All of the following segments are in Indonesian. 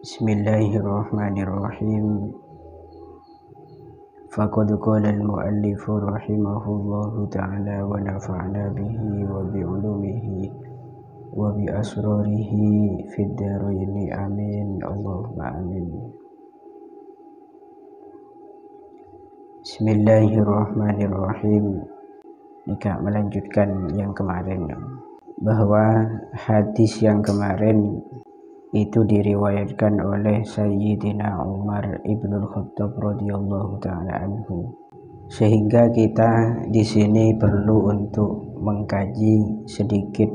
Bismillahirrahmanirrahim. Faqad qala al-muallif rahimahullahu ta'ala wa nafa'na bihi wa bi'ulumihi wa bi asrarihi fid dharaini amin. Allahumma amin. Bismillahirrahmanirrahim. Nikah melanjutkan yang kemarin, bahwa hadis yang kemarin itu diriwayatkan oleh Sayyidina Umar ibnul Khattab radhiyallahu taala anhu, sehingga kita di sini perlu untuk mengkaji sedikit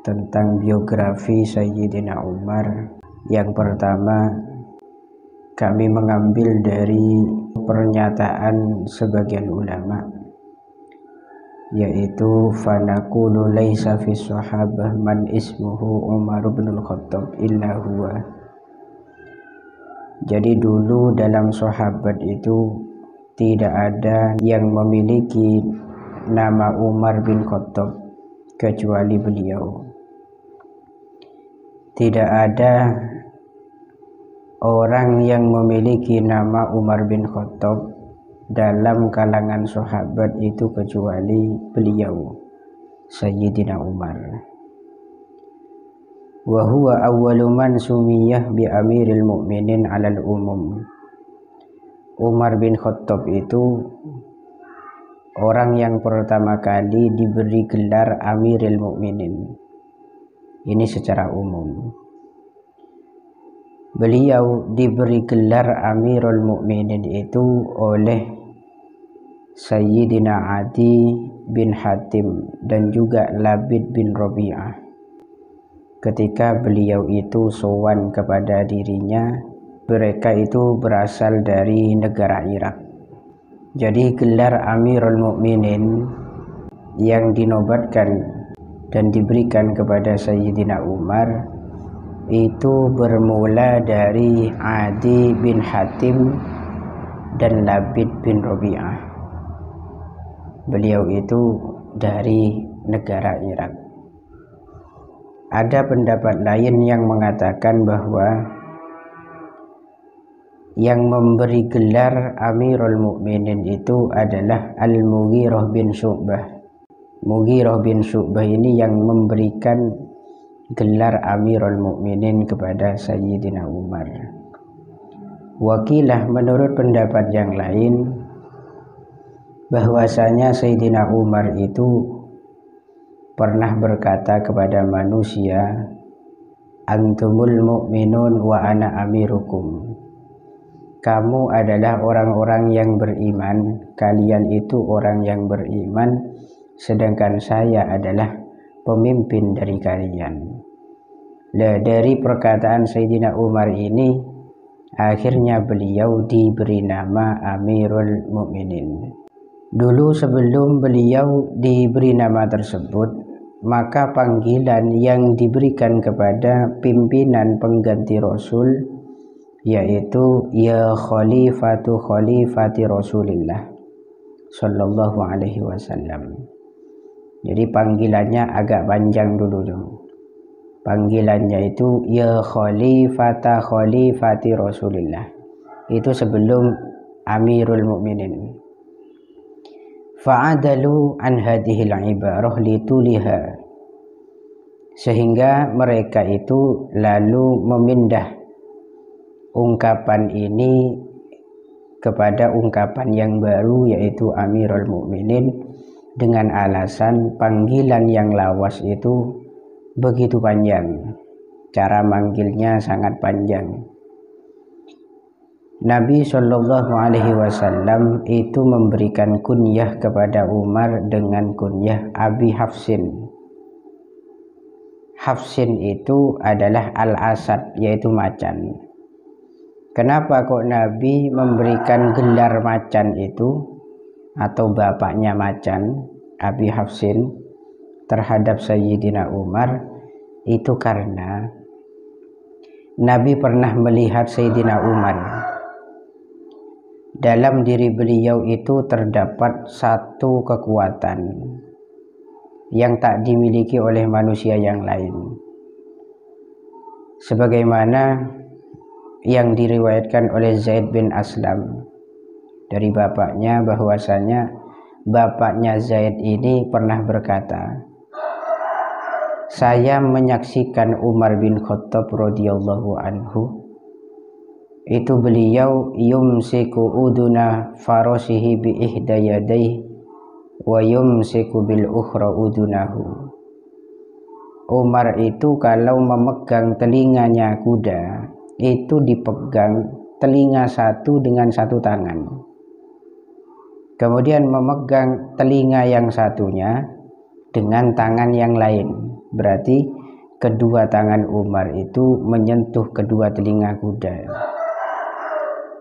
tentang biografi Sayyidina Umar. Yang pertama, kami mengambil dari pernyataan sebagian ulama, yaitu fanaqulu laisa fi sahabah man ismuhu Umar bin Khattab illa huwa. Jadi dulu dalam sahabat itu tidak ada yang memiliki nama Umar bin Khattab kecuali beliau. Tidak ada orang yang memiliki nama Umar bin Khattab dalam kalangan sahabat itu kecuali beliau, Sayyidina Umar. Wa huwa awwalu man sumiyah bi amiril mu'minin 'alal umum. Umar bin Khattab itu orang yang pertama kali diberi gelar Amiril Mukminin. Ini secara umum. Beliau diberi gelar Amirul Mukminin itu oleh Sayyidina Adi bin Hatim dan juga Labid bin Rabi'ah ketika beliau itu sowan kepada dirinya. Mereka itu berasal dari negara Irak. Jadi gelar Amirul Mukminin yang dinobatkan dan diberikan kepada Sayyidina Umar itu bermula dari Adi bin Hatim dan Labid bin Rabi'ah. Beliau itu dari negara Irak. Ada pendapat lain yang mengatakan bahwa yang memberi gelar Amirul Mukminin itu adalah Al-Mughirah bin Syu'bah. Mughirah bin Syu'bah ini yang memberikan gelar Amirul Mukminin kepada Sayyidina Umar. Wakilah, menurut pendapat yang lain, bahwasanya Sayyidina Umar itu pernah berkata kepada manusia, antumul mu'minun wa ana amirukum. Kamu adalah orang-orang yang beriman, kalian itu orang yang beriman, sedangkan saya adalah pemimpin dari kalian. Dari perkataan Sayyidina Umar ini, akhirnya beliau diberi nama Amirul Mukminin. Dulu sebelum beliau diberi nama tersebut, maka panggilan yang diberikan kepada pimpinan pengganti Rasul yaitu ya khalifatu khalifati Rasulillah sallallahu alaihi wasallam. Jadi panggilannya agak panjang dulu dong. Panggilannya itu ya khalifata khalifati Rasulillah. Itu sebelum Amirul Mukminin. Fa'adalu an hadhil ibarah lituliha. Sehingga mereka itu lalu memindah ungkapan ini kepada ungkapan yang baru, yaitu Amirul Mukminin, dengan alasan panggilan yang lawas itu begitu panjang, cara manggilnya sangat panjang. Nabi Shallallahu Alaihi Wasallam itu memberikan kunyah kepada Umar dengan kunyah Abi Hafsin. Hafsin itu adalah Al-Asad, yaitu macan. Kenapa kok Nabi memberikan gelar macan itu atau bapaknya macan, Abi Hafsin, terhadap Sayyidina Umar? Itu karena Nabi pernah melihat Sayyidina Umar. Dalam diri beliau itu terdapat satu kekuatan yang tak dimiliki oleh manusia yang lain. sebagaimana yang diriwayatkan oleh Zaid bin Aslam dari bapaknya, bahwasanya bapaknya Zaid ini pernah berkata, saya menyaksikan Umar bin Khattab radhiyallahu anhu, itu beliau yumsiku uduna farasihi bi ihda yadayhi wa yumsiku bil ukhra udunahu. Umar itu kalau memegang telinganya kuda, itu dipegang telinga satu dengan satu tangan, kemudian memegang telinga yang satunya dengan tangan yang lain. Berarti kedua tangan Umar itu menyentuh kedua telinga kuda.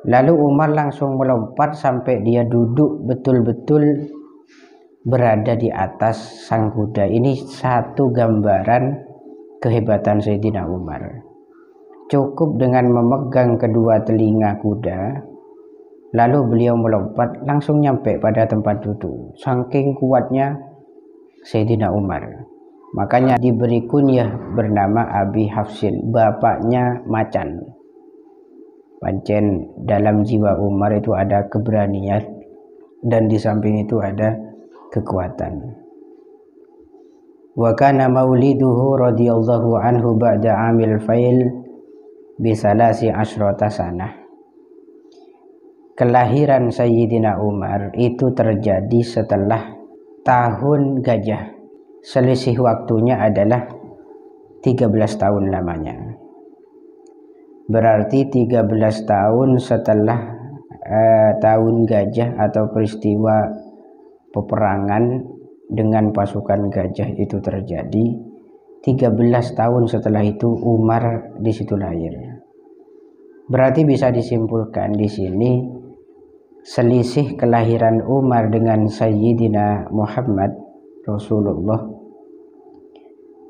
Lalu Umar langsung melompat sampai dia duduk betul-betul berada di atas sang kuda. Ini satu gambaran kehebatan Sayyidina Umar. Cukup dengan memegang kedua telinga kuda, lalu beliau melompat langsung nyampe pada tempat duduk. Saking kuatnya Sayyidina Umar, makanya diberi kunyah bernama Abi Hafsin, bapaknya macan. Pancen dalam jiwa Umar itu ada keberanian, dan di samping itu ada kekuatan. Wa kana mauliduhu radhiyallahu anhu ba'da amil fail bisalasi asyrata sanah. Kelahiran Sayyidina Umar itu terjadi setelah tahun gajah. Selisih waktunya adalah 13 tahun lamanya. Berarti 13 tahun setelah tahun gajah atau peristiwa peperangan dengan pasukan gajah itu terjadi, 13 tahun setelah itu Umar di situ lahir. Berarti bisa disimpulkan di sini selisih kelahiran Umar dengan Sayyidina Muhammad Rasulullah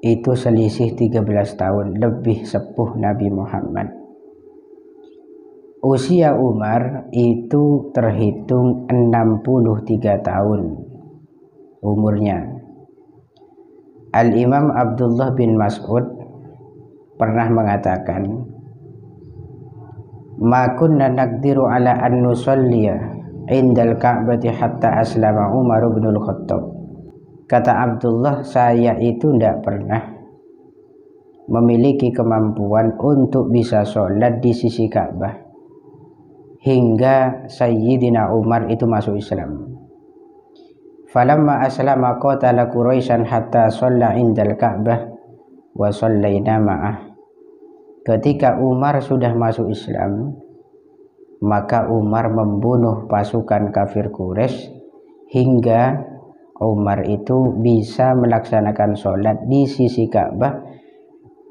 itu selisih 13 tahun, lebih sepuh Nabi Muhammad. Usia Umar itu terhitung 63 tahun umurnya. Al-Imam Abdullah bin Mas'ud pernah mengatakan, ma kunna naqdiru ala an nusalliya indal ka'bati hatta aslama Umar bin al-Khattab. Kata Abdullah, saya itu tidak pernah memiliki kemampuan untuk bisa sholat di sisi Ka'bah hingga Sayyidina Umar itu masuk Islam. Falamma aslama qatala Quraisyan hatta shalla indal Ka'bah wa shallaina ma'ah. Ketika Umar sudah masuk Islam, maka Umar membunuh pasukan kafir Quraisy hingga Umar itu bisa melaksanakan sholat di sisi Ka'bah,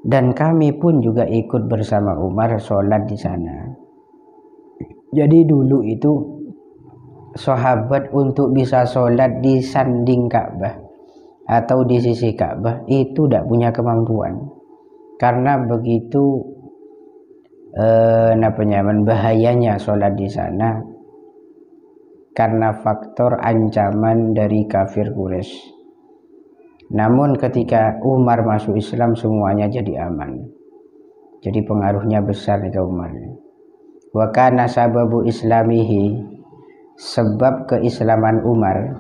dan kami pun juga ikut bersama Umar sholat di sana. Jadi dulu itu sahabat untuk bisa sholat di sanding Ka'bah atau di sisi Ka'bah itu tidak punya kemampuan, karena begitu bahayanya sholat di sana karena faktor ancaman dari kafir Quraisy. Namun ketika Umar masuk Islam, semuanya jadi aman. Jadi pengaruhnya besar ke Umar. Wa kana sababu islamihi, sebab keislaman Umar,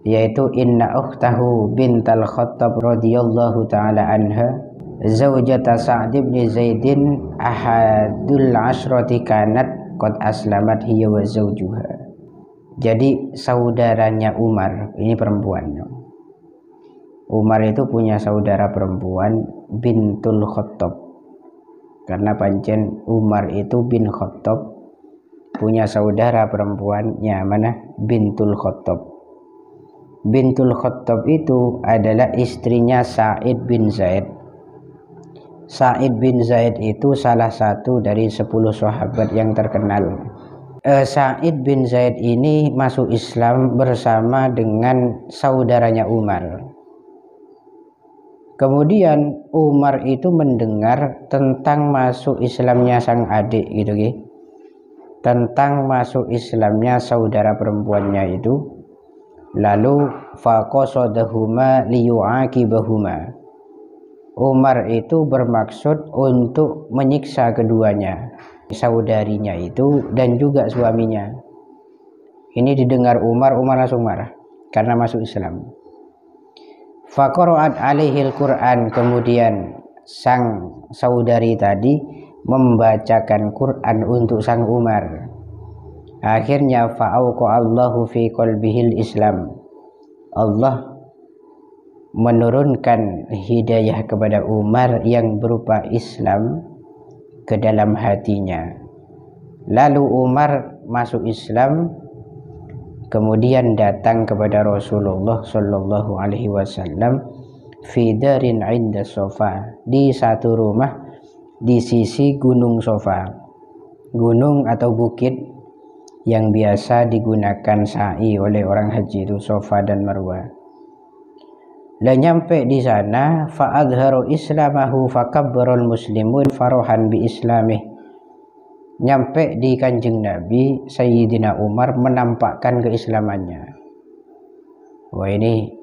yaitu inna ukhtahu bintal Khattab radhiyallahu taala anha zaujata Sa'd bin Zaidin ahadul asyrati kanat qad aslamat hiya wa zaujuha. Jadi saudaranya Umar, ini perempuan. Umar itu punya saudara perempuan bintul Khattab. Karena pancen Umar itu bin Khattab, punya saudara perempuannya mana? Bintul Khattab. Bintul Khattab itu adalah istrinya Sa'id bin Zaid. Sa'id bin Zaid itu salah satu dari 10 sahabat yang terkenal. Sa'id bin Zaid ini masuk Islam bersama dengan saudaranya Umar. Kemudian Umar itu mendengar tentang masuk Islamnya sang adik gitu, tentang masuk Islamnya saudara perempuannya itu. Lalu faqasadahuma liyu'aqibahuma. Umar itu bermaksud untuk menyiksa keduanya, saudarinya itu dan juga suaminya. Ini didengar Umar langsung marah karena masuk Islam. Faqara'at alaihil Qur'an, kemudian sang saudari tadi membacakan Quran untuk sang Umar. Akhirnya fa'auqa'allahu fi qalbihil Islam. Allah menurunkan hidayah kepada Umar yang berupa Islam ke dalam hatinya. Lalu Umar masuk Islam, kemudian datang kepada Rasulullah Shallallahu Alaihi Wasallam fi darin 'inda Sofa, di satu rumah di sisi gunung Sofa, gunung atau bukit yang biasa digunakan sa'i oleh orang haji itu, Sofa dan Marwah. Lah nyampe di sana, fa'adharu islamahu fakabbarul muslimun farohan bi islamih. Nyampe di Kanjeng Nabi, Sayyidina Umar menampakkan keislamannya. Wah, ini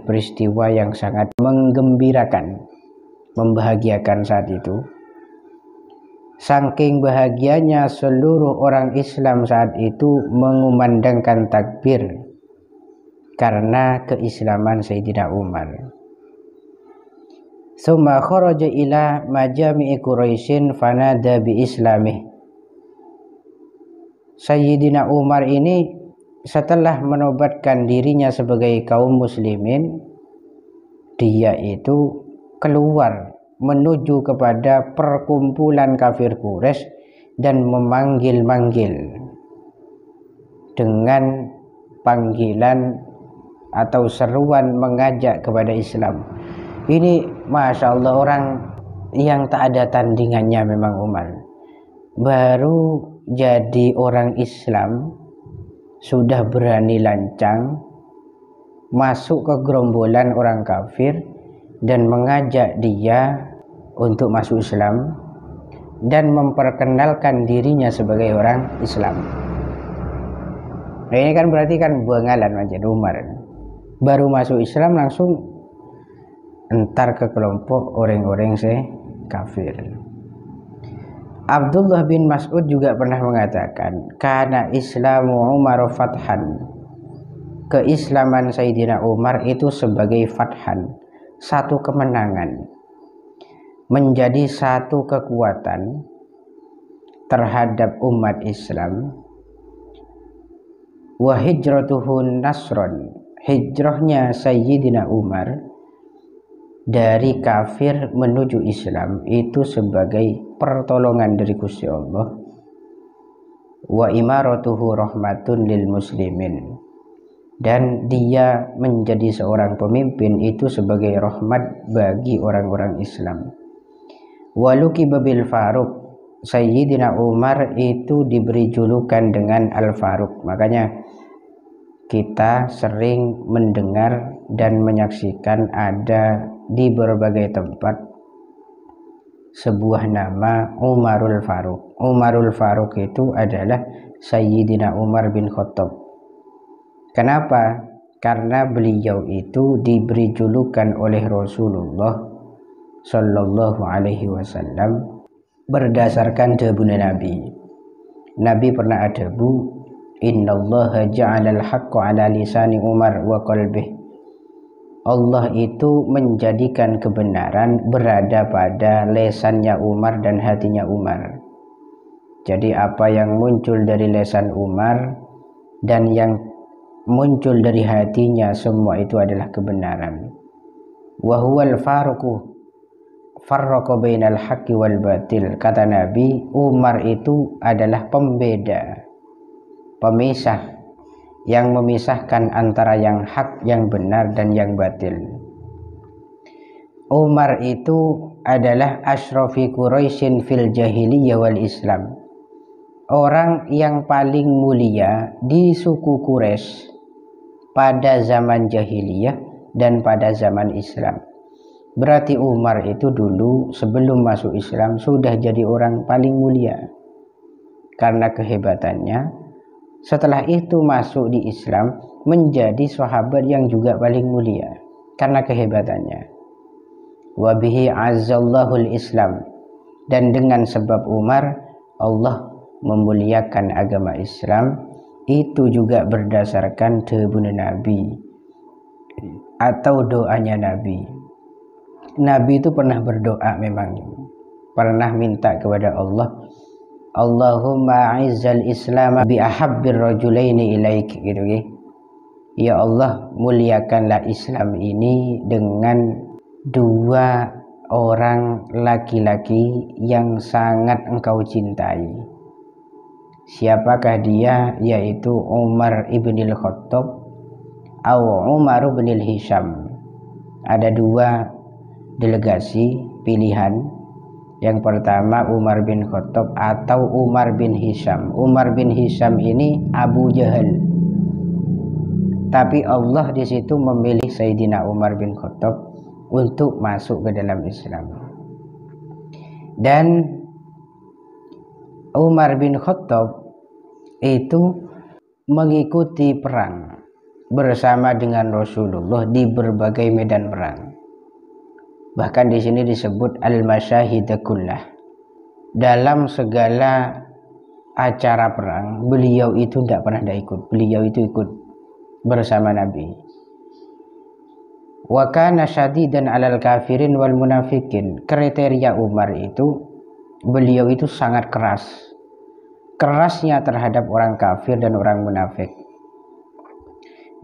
peristiwa yang sangat menggembirakan, membahagiakan saat itu. Saking bahagianya seluruh orang Islam saat itu mengumandangkan takbir karena keislaman Sayyidina Umar. Summa kharaja ila majami'i Quraisyin fanada bi islamih. Sayyidina Umar ini setelah menobatkan dirinya sebagai kaum muslimin, dia itu keluar menuju kepada perkumpulan kafir Quraisy dan memanggil-manggil dengan panggilan atau seruan mengajak kepada Islam. Ini Masya Allah, orang yang tak ada tandingannya memang Umar. Baru jadi orang Islam sudah berani lancang masuk ke gerombolan orang kafir dan mengajak dia untuk masuk Islam dan memperkenalkan dirinya sebagai orang Islam. Nah, ini kan berarti kan bengalan macam Umar. Baru masuk Islam langsung entar ke kelompok orang-orang kafir. Abdullah bin Mas'ud juga pernah mengatakan, kana Islamu Umar fathan. Keislaman Sayyidina Umar itu sebagai fathan, satu kemenangan, menjadi satu kekuatan terhadap umat Islam. Wa hijratuhu nasron, hijrahnya Sayyidina Umar dari kafir menuju Islam itu sebagai pertolongan dari Gusti Allah. Wa imaratuhu rahmatun lil muslimin, dan dia menjadi seorang pemimpin itu sebagai rahmat bagi orang-orang Islam. Wa luqiba bil Faruq, Sayyidina Umar itu diberi julukan dengan Al-Faruq. Makanya kita sering mendengar dan menyaksikan ada di berbagai tempat sebuah nama Umarul Faruq. Umarul Faruq itu adalah Sayyidina Umar bin Khattab. Kenapa? Karena beliau itu diberi julukan oleh Rasulullah Shallallahu Alaihi Wasallam berdasarkan debu Nabi. Nabi pernah debu, innallaha ja'alal haqqa ala lisani Umar wa qalbih. Allah itu menjadikan kebenaran berada pada lesannya Umar dan hatinya Umar. Jadi apa yang muncul dari lesan Umar dan yang muncul dari hatinya, semua itu adalah kebenaran. Wa huwal faruqu farraqa bainal haqqi wal batil. Kata Nabi, Umar itu adalah pembeda, pemisah, yang memisahkan antara yang hak, yang benar dan yang batil. Umar itu adalah asyrafi Quraisyin fil jahiliyah wal Islam, orang yang paling mulia di suku Quraisy pada zaman jahiliyah dan pada zaman Islam. Berarti Umar itu dulu sebelum masuk Islam sudah jadi orang paling mulia karena kehebatannya. Setelah itu masuk di Islam menjadi sahabat yang juga paling mulia karena kehebatannya. wa bihi azzallahul Islam, dan dengan sebab Umar Allah memuliakan agama Islam. Itu juga berdasarkan debun Nabi atau doanya Nabi. Nabi itu pernah berdoa, memang pernah minta kepada Allah, Allahumma a'izzal Islam bi ahabbir rajulaini ilaik, gitu ya. Ya Allah, muliakanlah Islam ini dengan dua orang laki-laki yang sangat engkau cintai. Siapakah dia? Yaitu Umar ibnil Khattab atau Umar ibnil Hisham. Ada dua delegasi pilihan. Yang pertama Umar bin Khattab atau Umar bin Hisham. Umar bin Hisham ini Abu Jahal, tapi Allah di situ memilih Sayyidina Umar bin Khattab untuk masuk ke dalam Islam. Dan Umar bin Khattab itu mengikuti perang bersama dengan Rasulullah di berbagai medan perang. Bahkan di sini disebut al-masyahida kullah. Dalam segala acara perang, beliau itu tidak pernah ikut. Beliau itu ikut bersama Nabi. Wa kana syadidan 'alal kafirin wal munafikin. Kriteria Umar itu, beliau itu sangat keras. Kerasnya terhadap orang kafir dan orang munafik.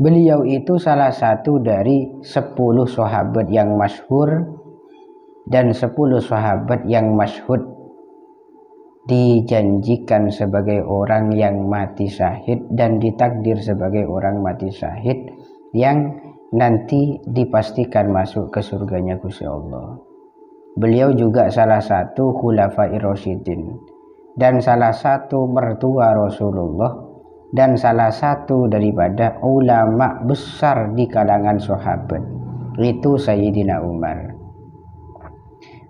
Beliau itu salah satu dari 10 sahabat yang masyhur dan 10 sahabat yang masyhud dijanjikan sebagai orang yang mati syahid dan ditakdir sebagai orang mati syahid yang nanti dipastikan masuk ke surganya Gusti Allah. Beliau juga salah satu khulafair rasyidin dan salah satu mertua Rasulullah dan salah satu daripada ulama besar di kalangan sahabat, itu Sayyidina Umar.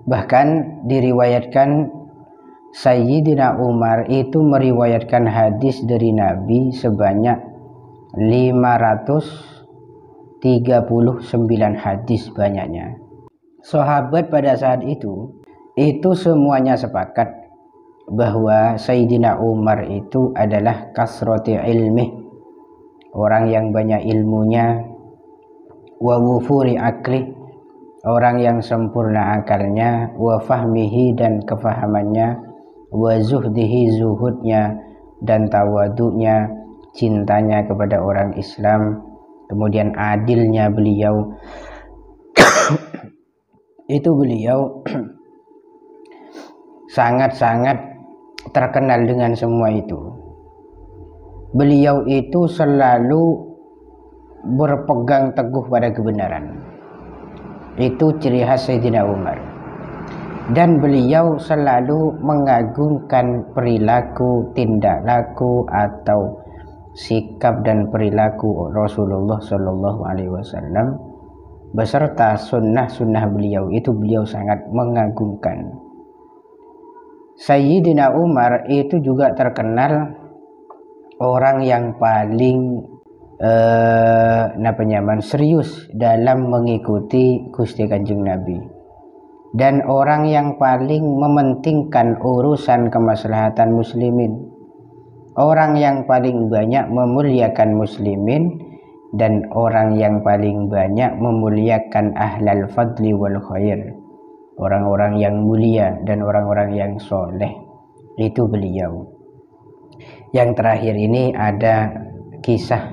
Bahkan diriwayatkan Sayyidina Umar itu meriwayatkan hadis dari Nabi sebanyak 539 hadis banyaknya. Sahabat pada saat itu semuanya sepakat bahwa Sayyidina Umar itu adalah kasrati ilmi, orang yang banyak ilmunya, wa wufuri akli, orang yang sempurna akalnya, wa fahmihi dan kefahamannya, wa zuhdihi zuhudnya dan tawadunya, cintanya kepada orang Islam, kemudian adilnya beliau. Itu beliau sangat-sangat terkenal dengan semua itu. Beliau itu selalu berpegang teguh pada kebenaran. Itu ciri khas Sayyidina Umar. Dan beliau selalu mengagungkan perilaku, tindak laku atau sikap dan perilaku Rasulullah Shallallahu Alaihi Wasallam beserta sunnah-sunnah beliau, itu beliau sangat mengagungkan. Sayyidina Umar itu juga terkenal orang yang paling serius dalam mengikuti Gusti Kanjeng Nabi, dan orang yang paling mementingkan urusan kemaslahatan muslimin, orang yang paling banyak memuliakan muslimin, dan orang yang paling banyak memuliakan ahlal fadli wal khair, orang-orang yang mulia dan orang-orang yang soleh. Itu beliau. Yang terakhir ini ada kisah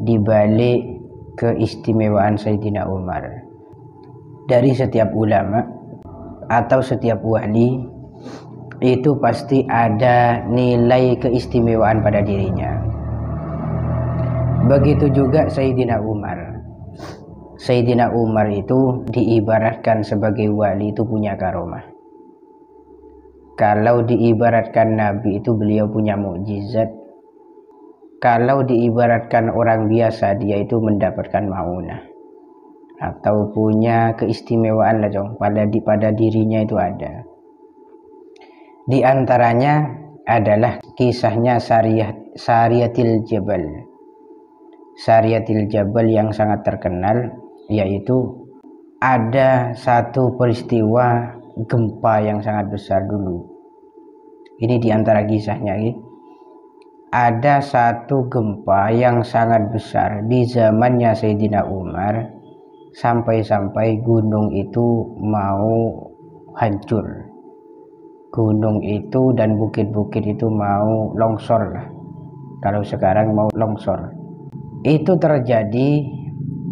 di balik keistimewaan Sayyidina Umar. Dari setiap ulama atau setiap wali itu pasti ada nilai keistimewaan pada dirinya. Begitu juga Sayyidina Umar. Sayyidina Umar itu diibaratkan sebagai wali, itu punya karomah. Kalau diibaratkan Nabi itu beliau punya mukjizat. Kalau diibaratkan orang biasa, dia itu mendapatkan maunah atau punya keistimewaan lah jong, pada dirinya itu ada. Di antaranya adalah kisahnya Sariyatil Jabal. Sariyatil Jabal yang sangat terkenal, yaitu ada satu peristiwa gempa yang sangat besar dulu. Ini diantara kisahnya. Ada satu gempa yang sangat besar di zamannya Sayyidina Umar, sampai-sampai gunung itu mau hancur. Gunung itu dan bukit-bukit itu mau longsor lah. Kalau sekarang mau longsor. Itu terjadi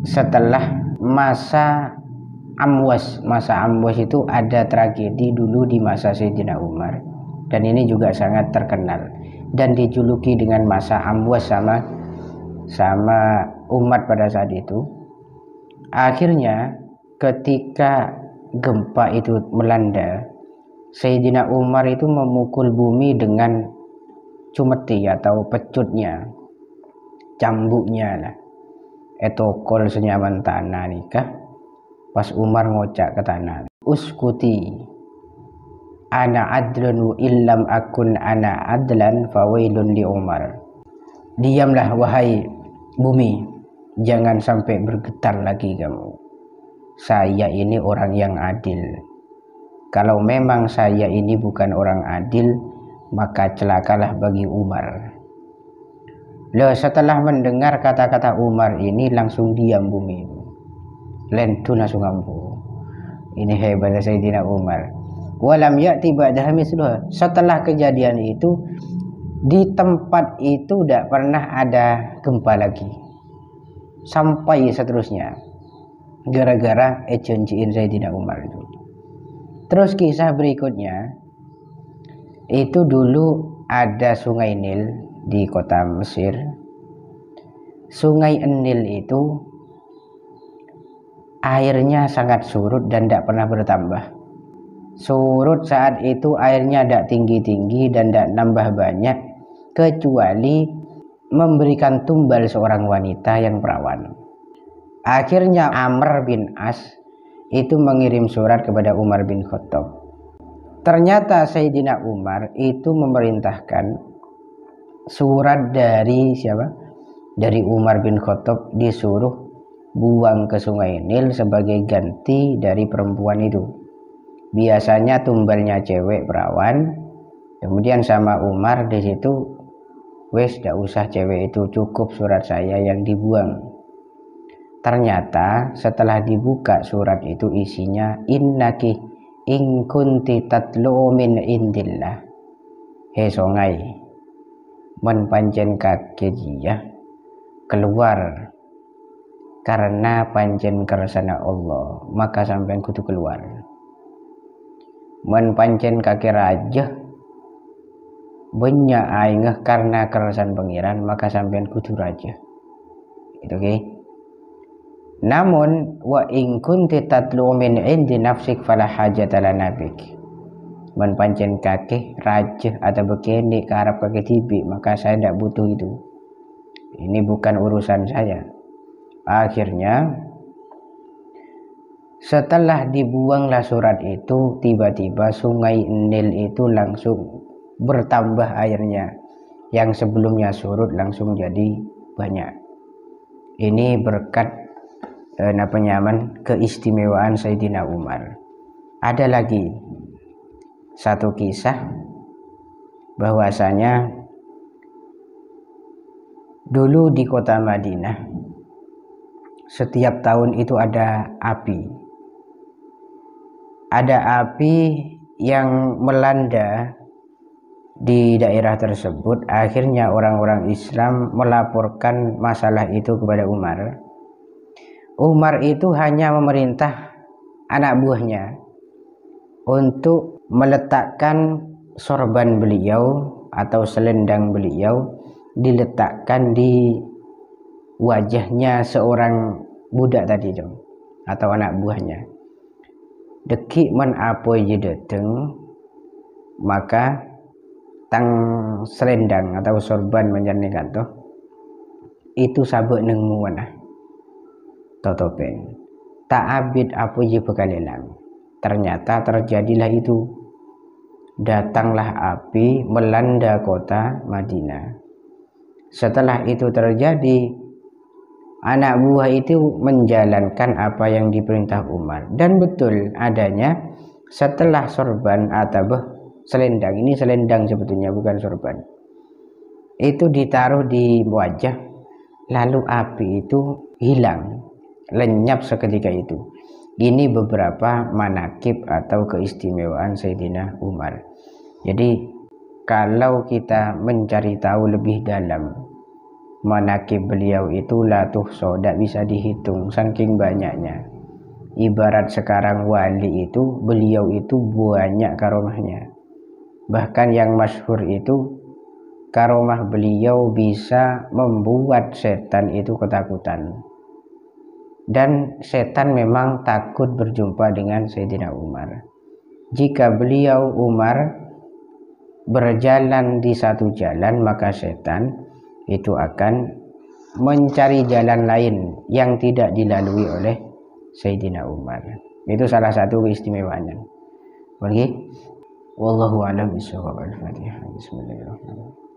setelah masa Amwas. Masa Amwas itu ada tragedi dulu di masa Sayyidina Umar. Dan ini juga sangat terkenal. Dan dijuluki dengan masa Amwas sama umat pada saat itu. Akhirnya ketika gempa itu melanda, Sayyidina Umar itu memukul bumi dengan cumeti atau pecutnya, cambuknya lah. Etokol senyaman tanah nikah. Pas Umar ngocak ke tanah, uskuti ana adlun illam akun ana adlan fawailun li Umar. Diamlah wahai bumi, jangan sampai bergetar lagi kamu. Saya ini orang yang adil. Kalau memang saya ini bukan orang adil, maka celakalah bagi Umar. Loh, setelah mendengar kata-kata Umar ini langsung diam bumi. Lentu langsung ampuh. Ini hebatnya Sayyidina Umar. Walam ya'ti ba'daha misluha. Setelah kejadian itu, di tempat itu tidak pernah ada gempa lagi. Sampai seterusnya. Gara-gara ejenciin Sayyidina Umar itu. Terus kisah berikutnya, itu dulu ada sungai Nil di kota Mesir. Sungai Nil itu airnya sangat surut dan tidak pernah bertambah. Surut saat itu airnya tidak tinggi-tinggi dan tidak nambah banyak, kecuali memberikan tumbal seorang wanita yang perawan. Akhirnya Amr bin As itu mengirim surat kepada Umar bin Khattab. Ternyata Sayyidina Umar itu memerintahkan surat dari siapa? Dari Umar bin Khattab, disuruh buang ke sungai Nil sebagai ganti dari perempuan itu. Biasanya tumbalnya cewek perawan, kemudian sama Umar di situ, wes tidak usah cewek itu, cukup surat saya yang dibuang. Ternyata setelah dibuka surat itu isinya, innaki in kunti tatlu min indillah. Hei songai, men pancen kake ya keluar karena pancen kersana Allah, maka sampean kudu keluar. Men pancen kake raja banyak aingeh karena keresan pangeran, maka sampean kudu raja. Itu oke. Namun wa in kunti tatlu min indi nafsik fala hajata lana bik. Men pancen kake raja atau begini ke Arab kake tibi, maka saya tidak butuh itu. Ini bukan urusan saya. Akhirnya setelah dibuanglah surat itu, tiba-tiba sungai Nil itu langsung bertambah airnya. Yang sebelumnya surut langsung jadi banyak. Ini berkat keistimewaan Sayyidina Umar. Ada lagi satu kisah bahwasanya dulu di kota Madinah setiap tahun itu ada api. Ada api yang melanda di daerah tersebut. Akhirnya orang-orang Islam melaporkan masalah itu kepada Umar. Umar itu hanya memerintah anak buahnya untuk meletakkan sorban beliau atau selendang beliau, diletakkan di wajahnya seorang budak tadi dong, atau anak buahnya. Dekik men apa je dateng, maka tang selendang atau sorban menjadikan tuh itu sabuk neng muana totopen tak abid apa je bekalilang. Ternyata terjadilah itu, datanglah api melanda kota Madinah. Setelah itu terjadi, anak buah itu menjalankan apa yang diperintah Umar. Dan betul adanya setelah sorban atau selendang, ini selendang sebetulnya bukan sorban, itu ditaruh di wajah, lalu api itu hilang, lenyap seketika itu. Ini beberapa manakib atau keistimewaan Sayyidina Umar. Jadi kalau kita mencari tahu lebih dalam manakib beliau itu la tuhsa, tidak bisa dihitung saking banyaknya. Ibarat sekarang wali itu, beliau itu banyak karomahnya. Bahkan yang masyhur itu karomah beliau bisa membuat setan itu ketakutan. Dan setan memang takut berjumpa dengan Sayyidina Umar. Jika beliau Umar berjalan di satu jalan, maka setan itu akan mencari jalan lain yang tidak dilalui oleh Sayyidina Umar. Itu salah satu keistimewaannya. Oke. Wallahu a'lam bishawab. Al-Fatihah. Bismillahirrahmanirrahim.